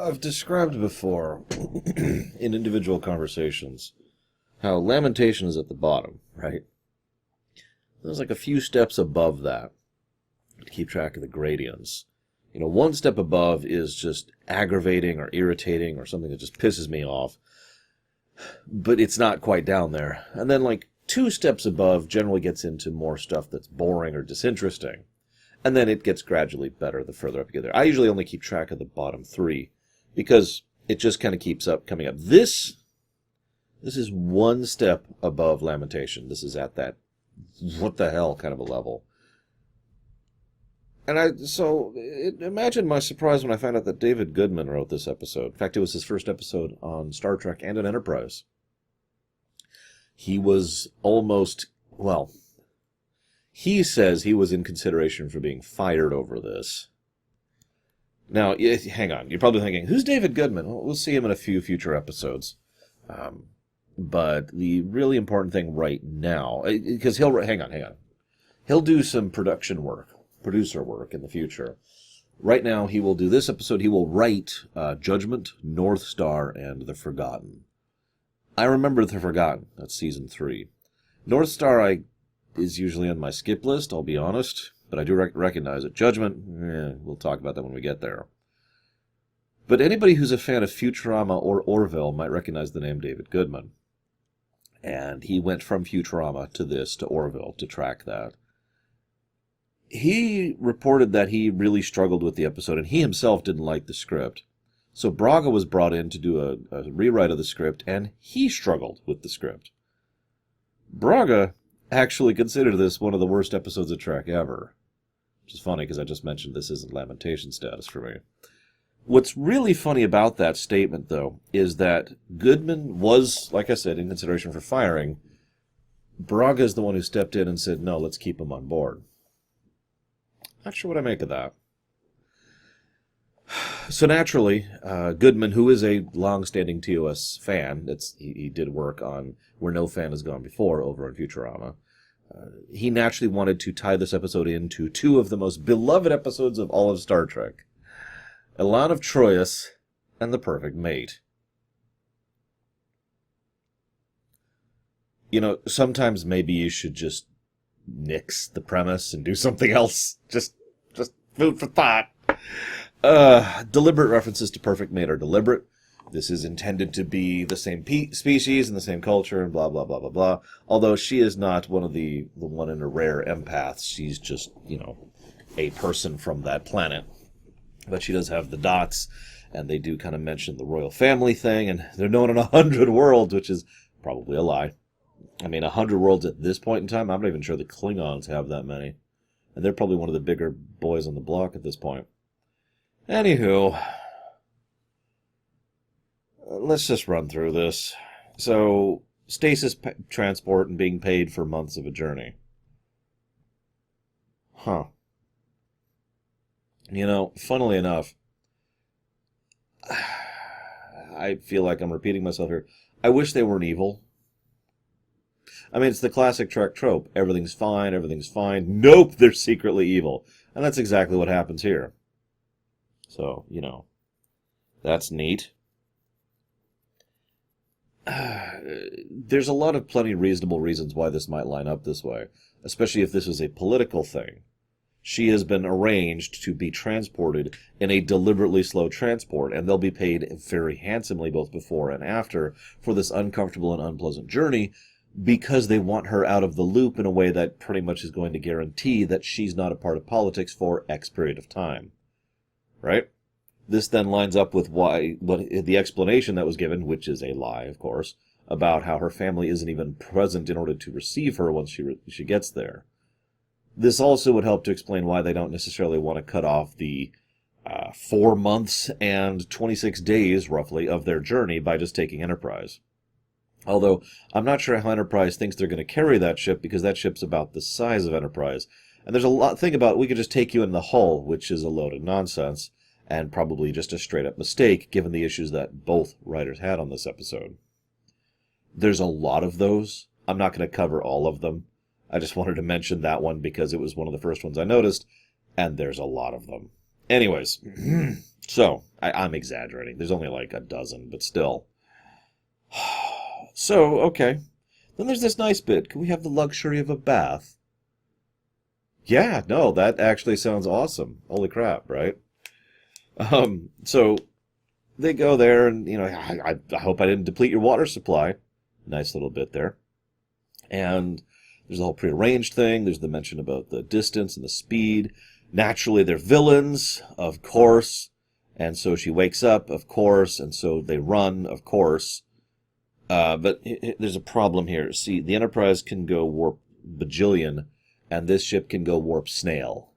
I've described before in individual conversations how lamentation is at the bottom, right? There's like a few steps above that to keep track of the gradients. You know, one step above is just aggravating or irritating or something that just pisses me off, but it's not quite down there. And then like 2 steps above generally gets into more stuff that's boring or disinteresting. And then it gets gradually better the further up you get there. I usually only keep track of the bottom 3 because it just kind of keeps up coming up. This is 1 step above lamentation. This is at that what the hell kind of a level. And imagine my surprise when I found out that David Goodman wrote this episode. In fact, it was his first episode on Star Trek and on Enterprise. He was almost, well, he says he was in consideration for being fired over this. Now, hang on. You're probably thinking, who's David Goodman? Well, we'll see him in a few future episodes. But the really important thing right now, because hang on. He'll do some producer work in the future. Right now, he will do this episode. He will write Judgment, North Star, and The Forgotten. I remember The Forgotten. That's season 3. North Star is usually on my skip list, I'll be honest, but I do recognize it. Judgment, we'll talk about that when we get there. But anybody who's a fan of Futurama or Orville might recognize the name David Goodman. And he went from Futurama to this, to Orville, to track that. He reported that he really struggled with the episode, and he himself didn't like the script. So Braga was brought in to do a rewrite of the script, and he struggled with the script. Braga actually considered this one of the worst episodes of Trek ever. Which is funny, because I just mentioned this isn't lamentation status for me. What's really funny about that statement, though, is that Goodman was, like I said, in consideration for firing. Braga is the one who stepped in and said, no, let's keep him on board. Not sure what I make of that. So naturally, Goodman, who is a long-standing TOS fan, he did work on Where No Fan Has Gone Before over on Futurama, he naturally wanted to tie this episode into 2 of the most beloved episodes of all of Star Trek. Elan of Troyes and The Perfect Mate. You know, sometimes maybe you should just nix the premise and do something else. Just food for thought. Deliberate references to Perfect Mate are deliberate. This is intended to be the same species and the same culture and blah, blah, blah, blah, blah. Although she is not one of the one in a rare empaths. She's just, a person from that planet. But she does have the dots, and they do kind of mention the royal family thing, and they're known in 100 worlds, which is probably a lie. I mean, 100 worlds at this point in time, I'm not even sure the Klingons have that many. And they're probably one of the bigger boys on the block at this point. Anywho, let's just run through this. So, stasis transport and being paid for months of a journey. Huh. Funnily enough, I feel like I'm repeating myself here. I wish they weren't evil. I mean, it's the classic Trek trope. Everything's fine. Nope, they're secretly evil. And that's exactly what happens here. So, that's neat. There's a lot of plenty reasonable reasons why this might line up this way, especially if this is a political thing. She has been arranged to be transported in a deliberately slow transport, and they'll be paid very handsomely both before and after for this uncomfortable and unpleasant journey because they want her out of the loop in a way that pretty much is going to guarantee that she's not a part of politics for X period of time. Right? This then lines up with what the explanation that was given, which is a lie, of course, about how her family isn't even present in order to receive her once she gets there. This also would help to explain why they don't necessarily want to cut off the 4 months and 26 days, roughly, of their journey by just taking Enterprise. Although, I'm not sure how Enterprise thinks they're going to carry that ship, because that ship's about the size of Enterprise. And there's a lot to think about. We could just take you in the hull, which is a load of nonsense, and probably just a straight-up mistake, given the issues that both writers had on this episode. There's a lot of those. I'm not going to cover all of them. I just wanted to mention that one because it was one of the first ones I noticed, and there's a lot of them. Anyways, So, I'm exaggerating. There's only like a dozen, but still. So, okay. Then there's this nice bit. Can we have the luxury of a bath? Yeah, no, that actually sounds awesome. Holy crap, right? So they go there and, I hope I didn't deplete your water supply. Nice little bit there. And there's the whole prearranged thing. There's the mention about the distance and the speed. Naturally, they're villains, of course. And so she wakes up, of course. And so they run, of course. But there's a problem here. See, the Enterprise can go warp bajillion, and this ship can go warp snail.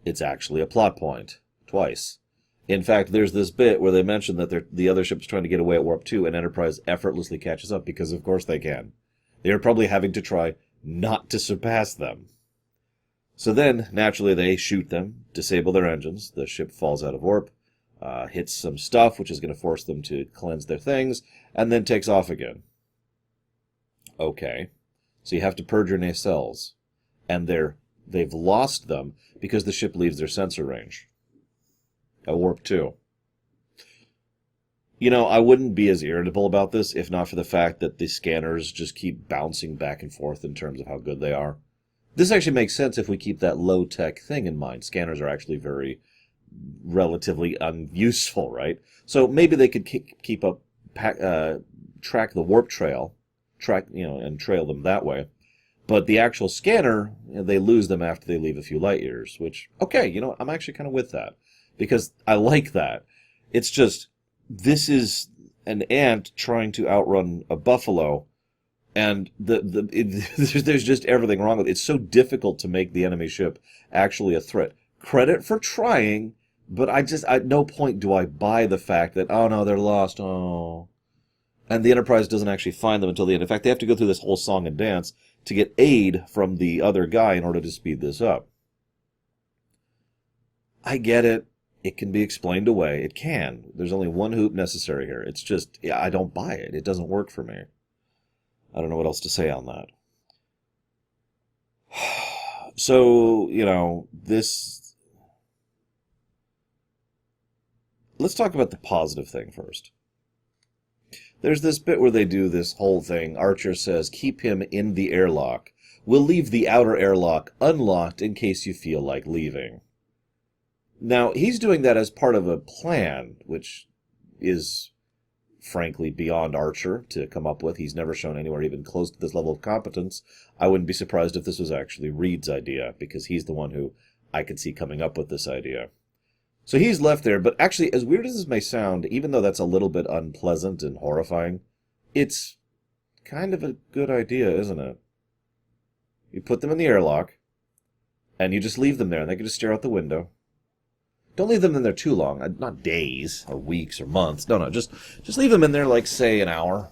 It's actually a plot point. Twice. In fact, there's this bit where they mention that the other ship's trying to get away at warp 2, and Enterprise effortlessly catches up, because of course they can. They are probably having to try not to surpass them. So then, naturally, they shoot them, disable their engines, the ship falls out of warp, hits some stuff, which is going to force them to cleanse their things, and then takes off again. Okay. So you have to purge your nacelles. And they've lost them because the ship leaves their sensor range. At warp 2. I wouldn't be as irritable about this if not for the fact that the scanners just keep bouncing back and forth in terms of how good they are. This actually makes sense if we keep that low-tech thing in mind. Scanners are actually very relatively unuseful, right? So maybe they could keep up, track the warp trail, and trail them that way. But the actual scanner, they lose them after they leave a few light years, which, okay, I'm actually kind of with that. Because I like that. It's just, this is an ant trying to outrun a buffalo, and there's just everything wrong with it. It's so difficult to make the enemy ship actually a threat. Credit for trying, but at no point do I buy the fact that, oh no, they're lost, oh. And the Enterprise doesn't actually find them until the end. In fact, they have to go through this whole song and dance to get aid from the other guy in order to speed this up. I get it. It can be explained away. It can. There's only one hoop necessary here. It's just, I don't buy it. It doesn't work for me. I don't know what else to say on that. So, this... Let's talk about the positive thing first. There's this bit where they do this whole thing. Archer says, keep him in the airlock. We'll leave the outer airlock unlocked in case you feel like leaving. Now, he's doing that as part of a plan, which is, frankly, beyond Archer to come up with. He's never shown anywhere even close to this level of competence. I wouldn't be surprised if this was actually Reed's idea, because he's the one who I could see coming up with this idea. So he's left there, but actually, as weird as this may sound, even though that's a little bit unpleasant and horrifying, it's kind of a good idea, isn't it? You put them in the airlock, and you just leave them there, and they can just stare out the window. Don't leave them in there too long, not days, or weeks, or months. No, just leave them in there, like, say, an hour.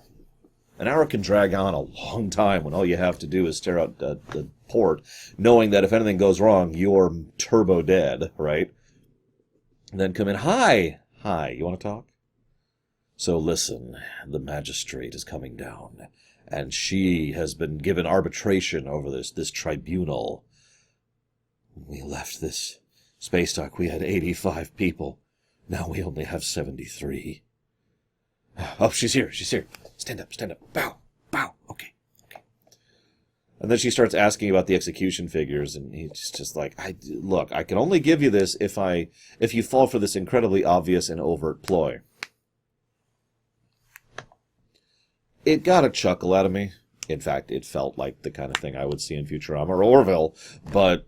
An hour can drag on a long time when all you have to do is stare out the port, knowing that if anything goes wrong, you're turbo dead, right? And then come in, hi, you want to talk? So listen, the magistrate is coming down, and she has been given arbitration over this tribunal. We left this space dock, we had 85 people. Now we only have 73. Oh, she's here. Stand up. Bow. Okay. And then she starts asking about the execution figures, and he's just like, look, I can only give you this if you fall for this incredibly obvious and overt ploy. It got a chuckle out of me. In fact, it felt like the kind of thing I would see in Futurama or Orville, but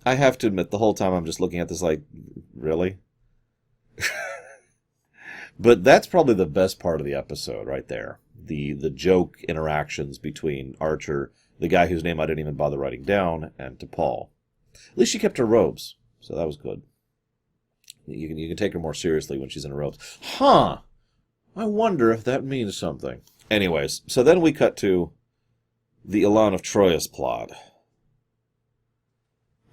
I have to admit, the whole time I'm just looking at this like, really? But that's probably the best part of the episode right there. The joke interactions between Archer, the guy whose name I didn't even bother writing down, and T'Pol. At least she kept her robes, so that was good. You can take her more seriously when she's in her robes. Huh! I wonder if that means something. Anyways, so then we cut to the Elan of Troyes plot.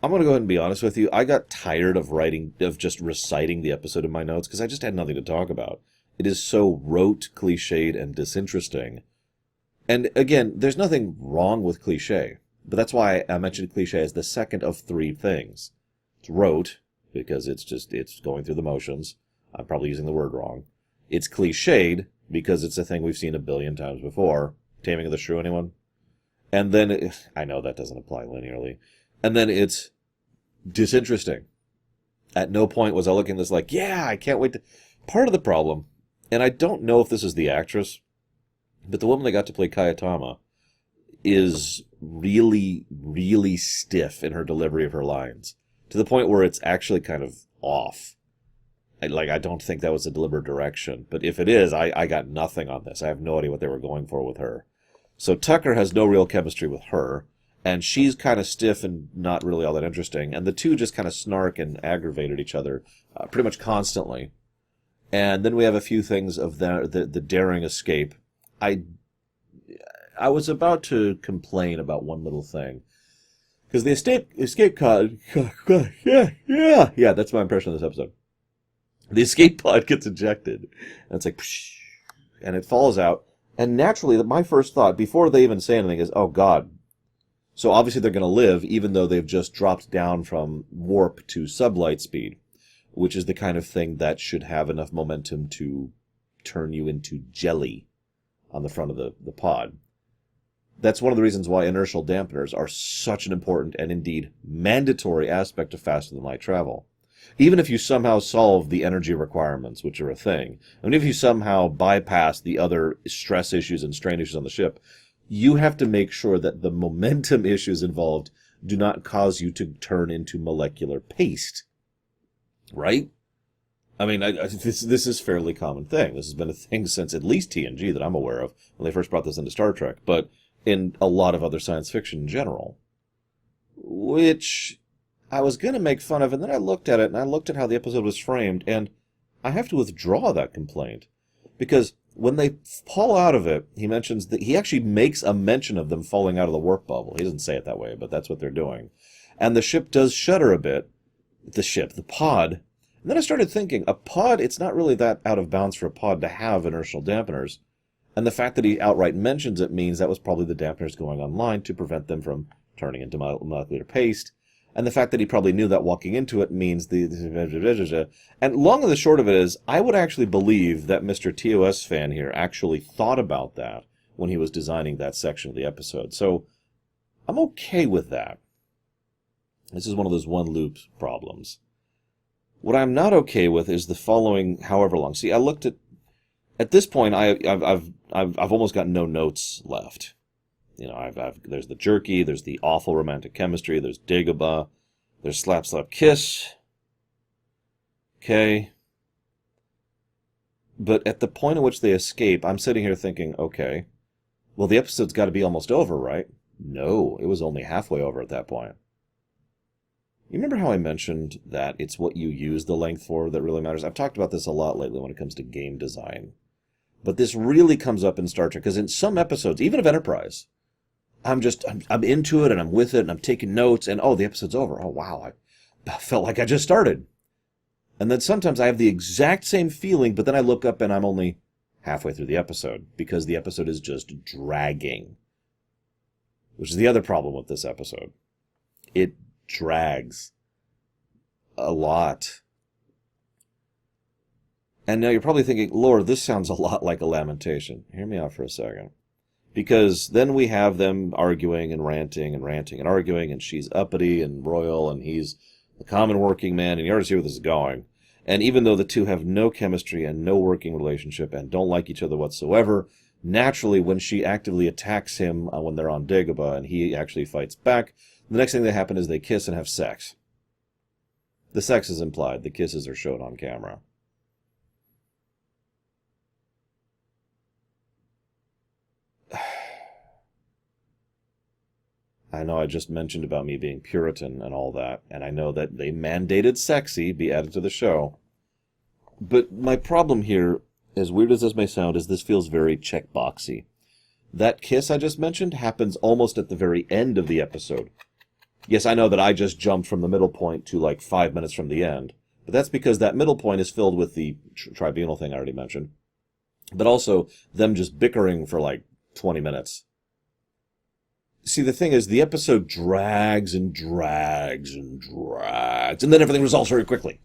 I'm going to go ahead and be honest with you. I got tired of just reciting the episode in my notes because I just had nothing to talk about. It is so rote, cliched, and disinteresting. And again, there's nothing wrong with cliche, but that's why I mentioned cliche as the second of three things. It's rote, because it's going through the motions. I'm probably using the word wrong. It's cliched, because it's a thing we've seen a billion times before. Taming of the Shrew, anyone? And then, I know that doesn't apply linearly. And then it's disinteresting. At no point was I looking at this like, yeah, I can't wait to... Part of the problem, and I don't know if this is the actress, but the woman that got to play Kayatama is really, really stiff in her delivery of her lines, to the point where it's actually kind of off. I don't think that was a deliberate direction, but if it is, I got nothing on this. I have no idea what they were going for with her. So Tucker has no real chemistry with her, and she's kind of stiff and not really all that interesting, and the two just kind of snark and aggravate at each other pretty much constantly. And then we have a few things of the daring escape. I was about to complain about one little thing, because the escape pod, yeah, that's my impression of this episode. The escape pod gets ejected, and it's like, and it falls out. And naturally, my first thought, before they even say anything, is, oh, God. So obviously they're going to live, even though they've just dropped down from warp to sublight speed, which is the kind of thing that should have enough momentum to turn you into jelly on the front of the pod. That's one of the reasons why inertial dampeners are such an important and indeed mandatory aspect of faster than light travel. Even if you somehow solve the energy requirements, which are a thing, and if you somehow bypass the other stress issues and strain issues on the ship, you have to make sure that the momentum issues involved do not cause you to turn into molecular paste. Right? I mean, this is a fairly common thing. This has been a thing since at least TNG that I'm aware of, when they first brought this into Star Trek, but in a lot of other science fiction in general. Which I was going to make fun of, and then I looked at it, and I looked at how the episode was framed, and I have to withdraw that complaint. Because when they fall out of it, he mentions that he actually makes a mention of them falling out of the warp bubble. He doesn't say it that way, but that's what they're doing. And the ship does shudder a bit. The pod. And then I started thinking, a pod, it's not really that out of bounds for a pod to have inertial dampeners. And the fact that he outright mentions it means that was probably the dampeners going online to prevent them from turning into molecular paste. And the fact that he probably knew that walking into it means And long and the short of it is, I would actually believe that Mr. TOS fan here actually thought about that when he was designing that section of the episode. So I'm okay with that. This is one of those one-loop problems. What I'm not okay with is the following however long. See, I looked at this point, I've almost got no notes left. You know, there's the jerky, there's the awful romantic chemistry, there's Dagobah, there's Slap Slap Kiss. Okay. But at the point at which they escape, I'm sitting here thinking, okay, well, the episode's got to be almost over, right? No, it was only halfway over at that point. You remember how I mentioned that it's what you use the length for that really matters? I've talked about this a lot lately when it comes to game design. But this really comes up in Star Trek, because in some episodes, even of Enterprise, I'm into it, and I'm with it, and I'm taking notes, and oh, the episode's over. Oh, wow, I felt like I just started. And then sometimes I have the exact same feeling, but then I look up and I'm only halfway through the episode, because the episode is just dragging. Which is the other problem with this episode. It drags a lot. And now you're probably thinking, Lord, this sounds a lot like a lamentation. Hear me out for a second. Because then we have them arguing and ranting and ranting and arguing, and she's uppity and royal, and he's the common working man, and you already see where this is going. And even though the two have no chemistry and no working relationship and don't like each other whatsoever, naturally, when she actively attacks him when they're on Dagobah and he actually fights back, the next thing that happens is they kiss and have sex. The sex is implied. The kisses are shown on camera. I know I just mentioned about me being Puritan and all that, and I know that they mandated sexy be added to the show. But my problem here, as weird as this may sound, is this feels very checkboxy. That kiss I just mentioned happens almost at the very end of the episode. Yes, I know that I just jumped from the middle point to like 5 minutes from the end, but that's because that middle point is filled with the tribunal thing I already mentioned, but also them just bickering for like 20 minutes. See, the thing is, the episode drags and drags and drags, and then everything resolves very quickly.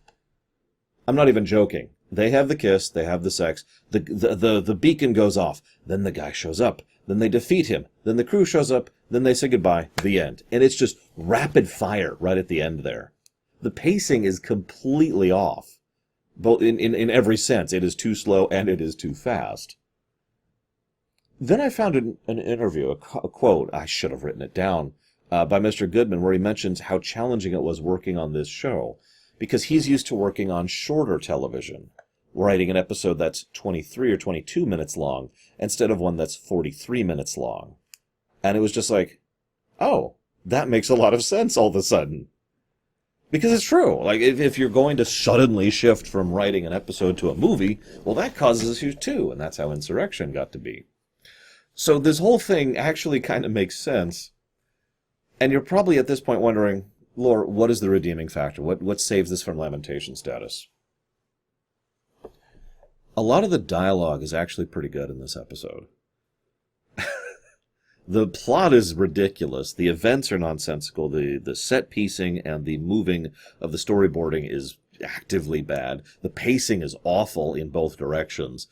I'm not even joking. They have the kiss, they have the sex, the beacon goes off, then the guy shows up, then they defeat him, then the crew shows up, then they say goodbye, the end. And it's just rapid fire right at the end there. The pacing is completely off. Both in every sense. It is too slow and it is too fast. Then I found an interview, a quote, I should have written it down, by Mr. Goodman, where he mentions how challenging it was working on this show, because he's used to working on shorter television, writing an episode that's 23 or 22 minutes long, instead of one that's 43 minutes long. And it was just like, oh, that makes a lot of sense all of a sudden. Because it's true. Like, if you're going to suddenly shift from writing an episode to a movie, well, that causes issues too, and that's how Insurrection got to be. So this whole thing actually kind of makes sense. And you're probably at this point wondering, Lore, what is the redeeming factor? What saves this from lamentation status? A lot of the dialogue is actually pretty good in this episode. The plot is ridiculous. The events are nonsensical. The set piecing and the moving of the storyboarding is actively bad. The pacing is awful in both directions.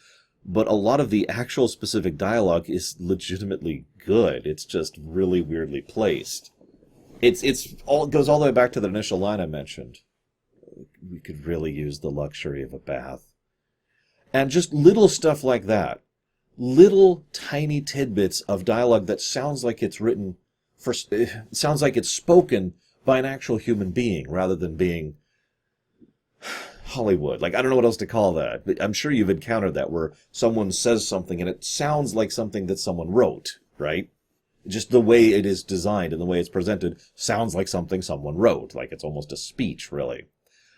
But a lot of the actual specific dialogue is legitimately good. It's just really weirdly placed. It goes all the way back to the initial line I mentioned. We could really use the luxury of a bath. And just little stuff like that. Little tiny tidbits of dialogue that sounds like it's written sounds like it's spoken by an actual human being rather than being Hollywood. Like, I don't know what else to call that, but I'm sure you've encountered that where someone says something and it sounds like something that someone wrote, right? Just the way it is designed and the way it's presented sounds like something someone wrote, like it's almost a speech, really.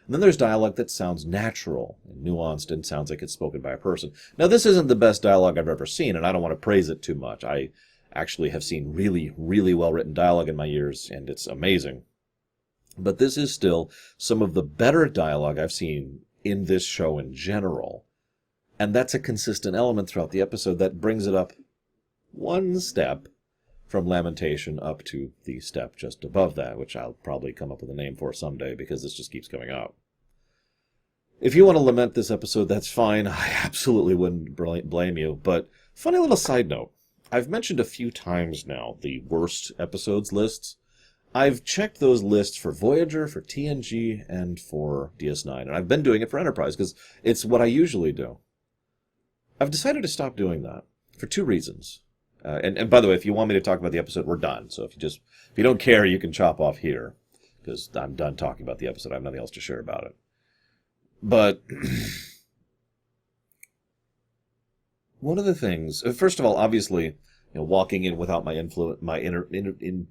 And then there's dialogue that sounds natural and nuanced and sounds like it's spoken by a person. Now, this isn't the best dialogue I've ever seen, and I don't want to praise it too much. I actually have seen really, really well-written dialogue in my years, and it's amazing. But this is still some of the better dialogue I've seen in this show in general. And that's a consistent element throughout the episode that brings it up one step from lamentation up to the step just above that, which I'll probably come up with a name for someday because this just keeps coming up. If you want to lament this episode, that's fine. I absolutely wouldn't blame you. But funny little side note. I've mentioned a few times now the worst episodes lists. I've checked those lists for Voyager, for TNG, and for DS9. And I've been doing it for Enterprise because it's what I usually do. I've decided to stop doing that for two reasons. And by the way, if you want me to talk about the episode, we're done. So if you don't care, you can chop off here. Because I'm done talking about the episode. I have nothing else to share about it. But one of the things, first of all, obviously, walking in without my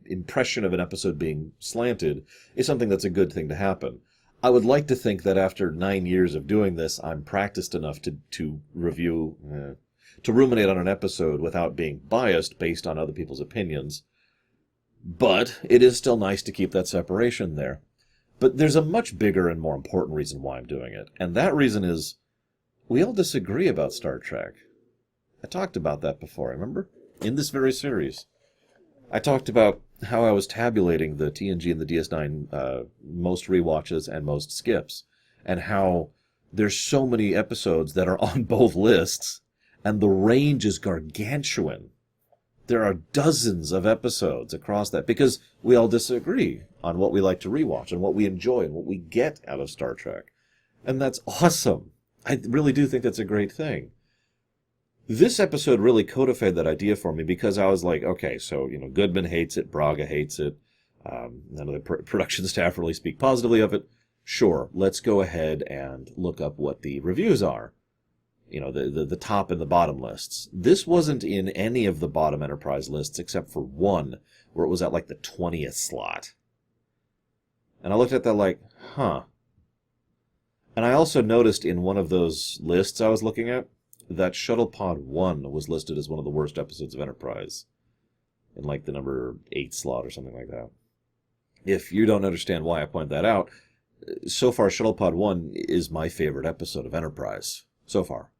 impression of an episode being slanted is something that's a good thing to happen. I would like to think that after 9 years of doing this, I'm practiced enough to review, to ruminate on an episode without being biased based on other people's opinions. But it is still nice to keep that separation there. But there's a much bigger and more important reason why I'm doing it. And that reason is, we all disagree about Star Trek. I talked about that before, remember? In this very series. I talked about how I was tabulating the TNG and the DS9 most rewatches and most skips. And how there's so many episodes that are on both lists. And the range is gargantuan. There are dozens of episodes across that because we all disagree on what we like to rewatch and what we enjoy and what we get out of Star Trek. And that's awesome. I really do think that's a great thing. This episode really codified that idea for me because I was like, okay, so, Goodman hates it, Braga hates it, none of the production staff really speak positively of it. Sure, let's go ahead and look up what the reviews are. The top and the bottom lists. This wasn't in any of the bottom Enterprise lists except for one, where it was at like the 20th slot. And I looked at that like, huh. And I also noticed in one of those lists I was looking at, that Shuttle Pod 1 was listed as one of the worst episodes of Enterprise. In like the number 8 slot or something like that. If you don't understand why I point that out, so far Shuttle Pod 1 is my favorite episode of Enterprise. So far.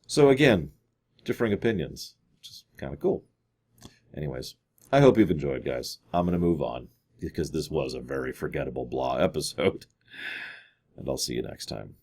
So again, differing opinions. Just kind of cool. Anyways, I hope you've enjoyed, guys. I'm going to move on, because this was a very forgettable blah episode. And I'll see you next time.